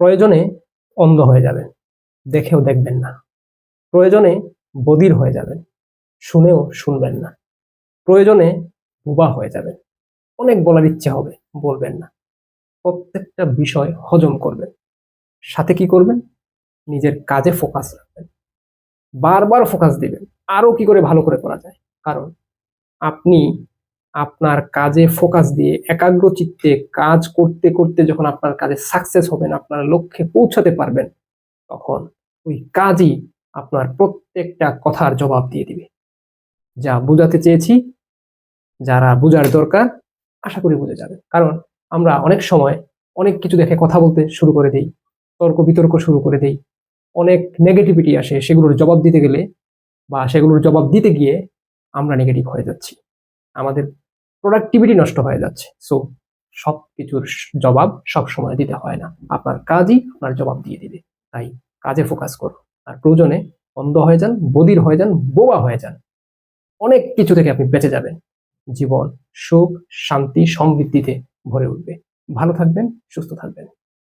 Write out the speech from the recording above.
প্রয়োজনে অন্ধ হয়ে যাবেন, দেখেও দেখবেন না। প্রয়োজনে বধির হয়ে যাবেন, শুনেও শুনবেন না। প্রয়োজনে বোবা হয়ে যাবেন, অনেক বলার ইচ্ছে হবে, বলবেন না। প্রত্যেকটা বিষয় হজম করবেন, সাথে কি করবেন? নিজের কাজে ফোকাস রাখবেন, বারবার ফোকাস দিবেন আরো কি করে ভালো করে করা যায়। কারণ আপনি আপনার কাজে ফোকাস দিয়ে একাগ্র চিত্তে কাজ করতে করতে যখন আপনার কাজে সাকসেস হবেন, আপনার লক্ষ্যে পৌঁছাতে পারবেন, তখন ওই কাজই আপনার প্রত্যেকটা কথার জবাব দিয়ে দিবে। যা বোঝাতে চেয়েছি, যারা বোঝার দরকার, আশা করি বুঝে যাবে। কারণ আমরা অনেক সময় অনেক কিছু দেখে কথা বলতে শুরু করে দেই, তর্ক বিতর্ক শুরু করে দেই, অনেক নেগেটিভিটি আসে, সেগুলোর জবাব দিতে গেলে বা সেগুলোর জবাব দিতে গিয়ে আমরা নেগেটিভ হয়ে যাচ্ছি, আমাদের প্রোডাক্টিভিটি নষ্ট হয়ে যাচ্ছে। সো সবকিছুর জবাব সব সময় দিতে হয় না, আপনার কাজই আপনার জবাব দিয়ে দিবে। তাই কাজে ফোকাস করুন, আর প্রয়োজনে অন্ধ হয়ে যান, বধির হয়ে যান, বোবা হয়ে যান, অনেক কিছু থেকে আপনি বেঁচে যাবেন। জীবন সুখ, শান্তি, সমৃদ্ধিতে ভরে উঠবে। ভালো থাকবেন, সুস্থ থাকবেন।